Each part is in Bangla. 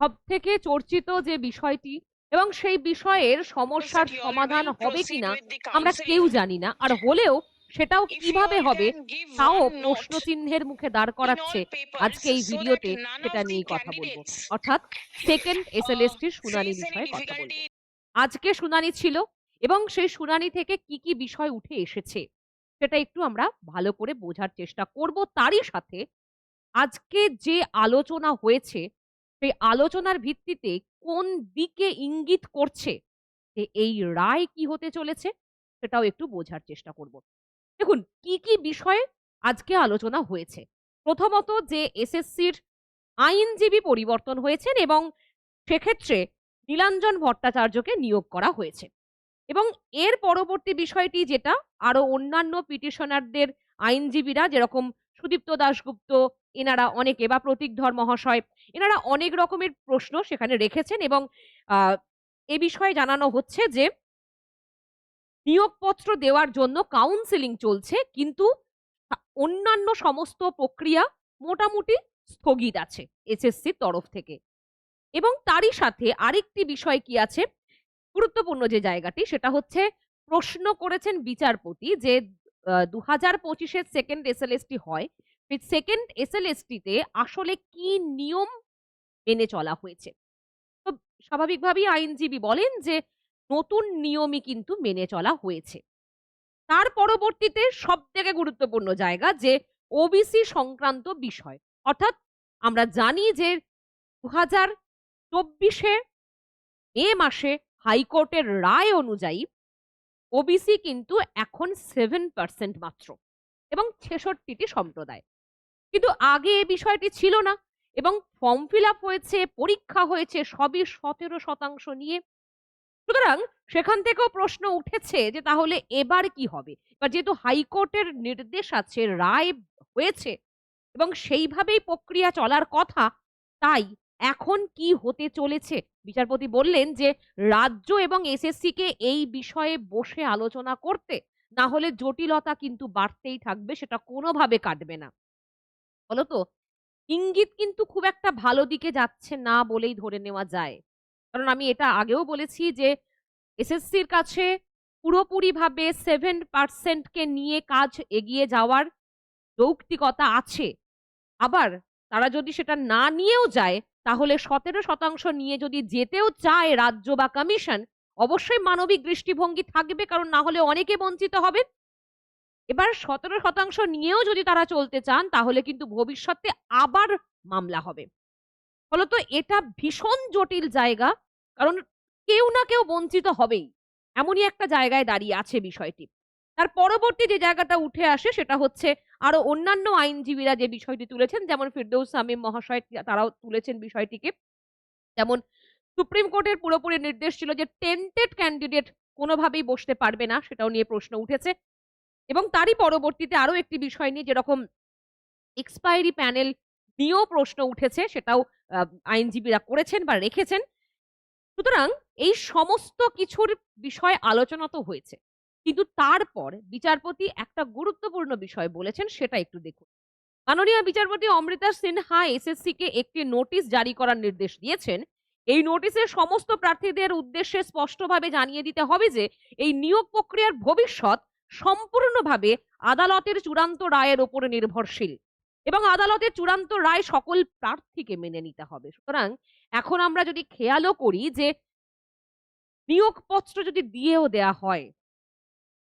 সবথেকে চর্চিত যে বিষয়টি এবং সেই বিষয়ের is সমস্যার that you all সমাধান will হবে proceed কিনা with the আমরা কেউ counseling. জানি না। আর হলেও সেটাও If you কিভাবে all হবে can give তাও one প্রশ্ন note চিহ্নের মুখে দাঁড় in all করাচ্ছে papers আজকে এই so that ভিডিওতে, none সেটা of the নিয়েই কথা বলবো। candidates অর্থাৎ সেকেন্ড এসএলএসটির শুনানি face any বিষয়ে কথা বলবো। difficulty. আজকে শুনানি ছিল এবং সেই শুনানি থেকে কি বিষয় উঠে এসেছে সেটা একটু আমরা ভালো করে বোঝার চেষ্টা করব। তারই সাথে আজকে যে আলোচনা হয়েছে সেই আলোচনার ভিত্তিতে কোন দিকে ইঙ্গিত করছে যে এই রায় কি হতে চলেছে সেটাও একটু বোঝার চেষ্টা করব। দেখুন কি বিষয়ে আজকে আলোচনা হয়েছে। প্রথমত যে এসএসসির আইনজীবী পরিবর্তন হয়েছেন এবং সেক্ষেত্রে নীলাঞ্জন ভট্টাচার্যকে নিয়োগ করা হয়েছে। এবং এর পরবর্তী বিষয়টি যেটা আরো অন্যান্য পিটিশনারদের আইনজীবীরা যেরকম সুদীপ্ত দাশগুপ্ত এনারা অনেকে বা প্রতীকধর মহাশয় এনারা অনেক রকমের প্রশ্ন সেখানে রেখেছেন এবং এ বিষয়ে জানানো হচ্ছে যে নিয়োগপত্র দেওয়ার জন্য কাউন্সেলিং চলছে কিন্তু অন্যান্য সমস্ত প্রক্রিয়া মোটামুটি স্থগিত আছে এসএসসির তরফ থেকে। এবং তারই সাথে আরেকটি বিষয় কি আছে গুরুত্বপূর্ণ যে জায়গাটি সেটা হচ্ছে প্রশ্ন করেছেন বিচারপতি যে ২০২৫ এর সেকেন্ড এসএলএসটি হয়। সেই সেকেন্ড এসএলএসটি তে আসলে কি নিয়ম মেনে চলা হয়েছে। তো স্বাভাবিকভাবেই আইনজীবী বলেন যে নতুন নিয়মই কিন্তু মেনে চলা হয়েছে। তার পরবর্তীতে সবথেকে গুরুত্বপূর্ণ জায়গা যে ওবিসি সংক্রান্ত বিষয়। অর্থাৎ আমরা জানি যে ২০২৪ এ মে মাসে হাইকোর্টের রায় অনুযায়ী ওবিসি কিন্তু এখন 7% মাত্র এবং ৬৬ টি সম্প্রদায়। কিন্তু আগে এ বিষয়টি ছিল না এবং ফর্ম ফিল আপ হয়েছে, পরীক্ষা হয়েছে সবই ১৭% নিয়ে। সুতরাং সেখান থেকেও প্রশ্ন উঠেছে যে তাহলে এবার কি হবে? বা যেহেতু হাইকোর্টের নির্দেশ আছে, রায় হয়েছে এবং সেইভাবেই প্রক্রিয়া চলার কথা, তাই এখন কি হতে চলেছে? বিচারপতি বললেন যে রাজ্য এবং এসএসসি কে এই বিষয়ে বসে আলোচনা করতে, না হলে জটিলতা কিন্তু বাড়তেই থাকবে, সেটা কোনোভাবে কাটবে না। ফলত ইঙ্গিত কিন্তু খুব একটা ভালো দিকে যাচ্ছে না বলেই ধরে নেওয়া যায়। কারণ আমি এটা আগেও বলেছি যে এসএসসির কাছে পুরোপুরিভাবে 7% কে নিয়ে কাজ এগিয়ে যাওয়ার যৌক্তিকতা আছে। আবার তারা যদি সেটা না নিয়েও যায়, তাহলে ১৭% নিয়ে যদি যেতেও চায় রাজ্য বা কমিশন, অবশ্যই মানবিক দৃষ্টিভঙ্গি থাকবে কারণ না হলে অনেকে বঞ্চিত হবেন। এবার ১৭% নিয়েও যদি তারা চলতে চান, তাহলে কিন্তু ভবিষ্যতে আবার মামলা হবে। ফলত এটা ভীষণ জটিল জায়গা। কারণ কেউ না কেউ বঞ্চিত হবেই। এমনই একটা জায়গায় দাঁড়িয়ে আছে বিষয়টি। তার পরবর্তী যে জায়গাটা উঠে আসে সেটা হচ্ছে আরো অন্যান্য আইনজীবীরা যে বিষয়টি তুলেছেন যেমন ফিরদৌস শামীম মহাশয় তারাও তুলেছেন বিষয়টিকে। যেমন সুপ্রিম কোর্টের পুরোপুরি নির্দেশ ছিল যে টেন্টেড ক্যান্ডিডেট কোনোভাবেই বসতে পারবে না, সেটাও নিয়ে প্রশ্ন উঠেছে। এবং তারই পরবর্তীতে আরো একটি বিষয় নিয়ে যেরকম এক্সপায়ারি প্যানেল নিয়েও প্রশ্ন উঠেছে সেটাও আ আইনজীবীরা করেছেন বা রেখেছেন। সুতরাং এই সমস্ত কিছুর বিষয় আলোচনা তো হয়েছে। কিন্তু তারপর বিচারপতি একটা গুরুত্বপূর্ণ বিষয় বলেছেন সেটা একটু দেখুন। মাননীয় বিচারপতি অমৃতা সিনহা এসএসসি কে একটি নোটিশ জারি করার নির্দেশ দিয়েছেন। এই নোটিশে সমস্ত প্রার্থীদের উদ্দেশ্যে স্পষ্টভাবে জানিয়ে দিতে হবে যে এই নিয়োগ প্রক্রিয়ার ভবিষ্যৎ সম্পূর্ণভাবে আদালতের চূড়ান্ত রায়ের উপরে নির্ভরশীল এবং আদালতের চূড়ান্ত রায় সকল প্রার্থীকে মেনে নিতে হবে। সুতরাং এখন আমরা যদি খেয়ালও করি যে নিয়োগপত্র যদি দিয়েও দেয়া হয়,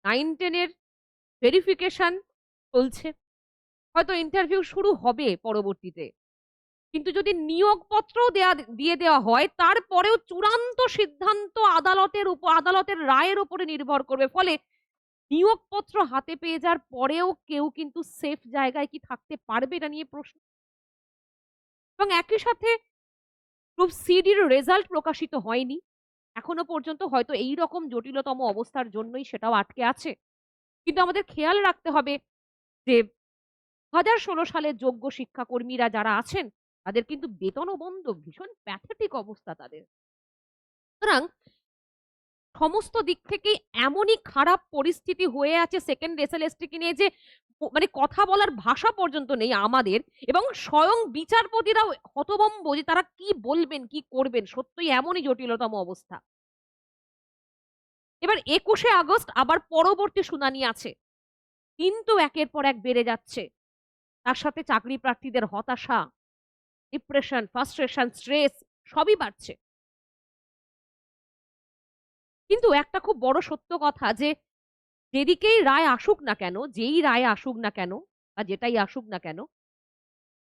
9-10 এর ভেরিফিকেশন চলছে। হয়তো ইন্টারভিউ শুরু হবে পরবর্তীতে। কিন্তু যদি নিয়োগপত্রও দিয়ে দেওয়া হয়, তারপরেও চূড়ান্ত সিদ্ধান্ত আদালতের রায়ের উপরে নির্ভর করবে। ফলে নিয়োগপত্র হাতে পেয়ে যাওয়ার পরেও কেউ কিন্তু সেফ জায়গায় কি থাকতে পারবে এটা নিয়ে প্রশ্ন। এবং একই সাথে গ্রুপ সি-ডির রেজাল্ট প্রকাশিত হয়নি। এখনো পর্যন্ত হয়তো এইরকম জটিলতম অবস্থার জন্যই সেটাও আটকে আছে। কিন্তু আমাদের খেয়াল রাখতে হবে যে ২০১৬ সালের যোগ্য শিক্ষাকর্মীরা যারা আছেন, তাদের কিন্তু বেতনও বন্ধ। ভীষণ প্যাথেটিক অবস্থা তাদের। সুতরাং সমস্ত দিক থেকেই এমনই খারাপ পরিস্থিতি হয়ে আছে সেকেন্ড এসএলএসটি নিয়ে যে মানে কথা বলার ভাষা পর্যন্ত নেই আমাদের, এবং স্বয়ং বিচারপতিরাও হতভম্ব যে তারা কি বলবেন, কি করবেন। সত্যিই এমনই জটিলতম অবস্থা। এবার ২১শে আগস্ট আবার পরবর্তী শুনানি আছে। কিন্তু একের পর এক বেড়ে যাচ্ছে। তার সাথে চাকরি প্রার্থীদের হতাশা, ডিপ্রেশন, ফ্রাস্ট্রেশন, স্ট্রেস সবই বাড়ছে। কিন্তু একটা খুব বড় সত্য কথা যে যেদিকেই রায় আসুক না কেন, যেই রায় আসুক না কেন বা যেটাই আসুক না কেন,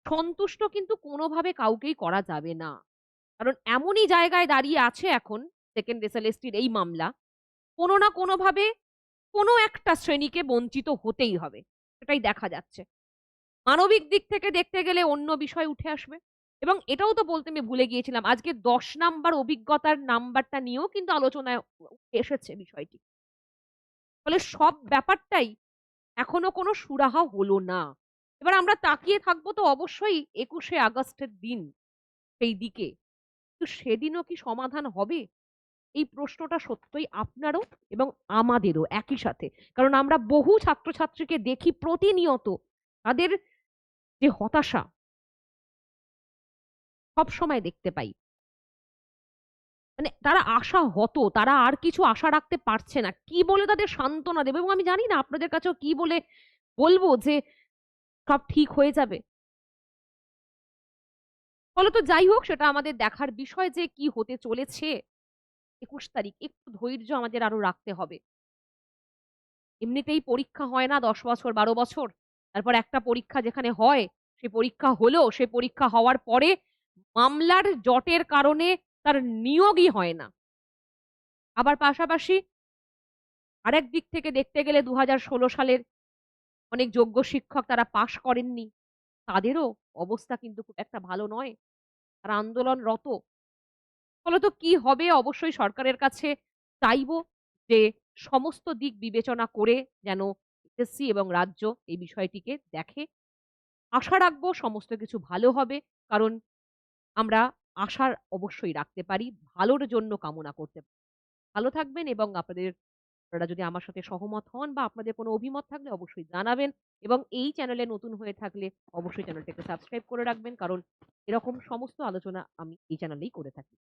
সন্তুষ্ট কিন্তু কোনোভাবে কাউকেই করা যাবে না। কারণ এমনই জায়গায় দাঁড়িয়ে আছে এখন সেকেন্ড এসএলএসটির এই মামলা, কোনো না কোনোভাবে কোনো একটা শ্রেণীকে বঞ্চিত হতেই হবে। সেটাই দেখা যাচ্ছে। মানবিক দিক থেকে দেখতে গেলে অন্য বিষয় উঠে আসবে। এবং এটাও তো বলতে আমি ভুলে গিয়েছিলাম। আজকে ১০ নাম্বার অভিজ্ঞতার নাম্বারটা নিয়েও কিন্তু আলোচনায় এসেছে বিষয়টি। ফলে সব ব্যাপারটাই এখনো কোনো সুরাহা হলো না। এবার আমরা তাকিয়ে থাকবো তো অবশ্যই ২১শে আগস্টের দিন সেই দিকে। তো সেদিনও কি সমাধান হবে? এই প্রশ্নটা সত্যই আপনারও এবং আমাদেরও একই সাথে। কারণ আমরা বহু ছাত্রছাত্রীকে দেখি প্রতিনিয়ত তাদের যে হতাশা সবসময় দেখতে পাই। মানে তারা আশাহত, তারা আর কিছু আশা রাখতে পারছে না। কি বলে তাদের সান্ত্বনা দেব? এবং আমি জানি না আপনাদের কাছেও কি বলে বলব যে সব ঠিক হয়ে যাবে। ফলত যাই হোক সেটা আমাদের দেখার বিষয় যে কি হতে চলেছে ২১ তারিখ। একটু ধৈর্য আমাদের আরো রাখতে হবে। এমনিতেই পরীক্ষা হয় না ১০ বছর ১২ বছর। তারপর একটা পরীক্ষা যেখানে হয়, সে পরীক্ষা হলো, সে পরীক্ষা হওয়ার পরে মামলার জটের কারণে তার নিয়োগই হয় না। আবার পাশাপাশি আরেক দিক থেকে দেখতে গেলে ২০১৬ সালের অনেক যোগ্য শিক্ষক তারা পাস করেননি। তাদেরও অবস্থা কিন্তু খুব একটা ভালো নয়। তারা আন্দোলনরত। ফলত কি হবে অবশ্যই সরকারের কাছে চাইবো যে সমস্ত দিক বিবেচনা করে যেন এসএসসি এবং রাজ্য এই বিষয়টিকে দেখে। আশা রাখবো সমস্ত কিছু ভালো হবে। কারণ আমরা আশা অবশ্যই রাখতে পারি। ভালোর জন্য কামনা করতে পারি। ভালো থাকবেন এবং আপনারা যদি আমার সাথে সহমত হন বা আপনাদের কোনো অভিমত থাকলে অবশ্যই জানাবেন। এবং এই চ্যানেলে নতুন হয়ে থাকলে অবশ্যই চ্যানেলটাকে সাবস্ক্রাইব করে রাখবেন। কারণ এরকম সমস্ত আলোচনা আমি এই চ্যানেলেই করে থাকি।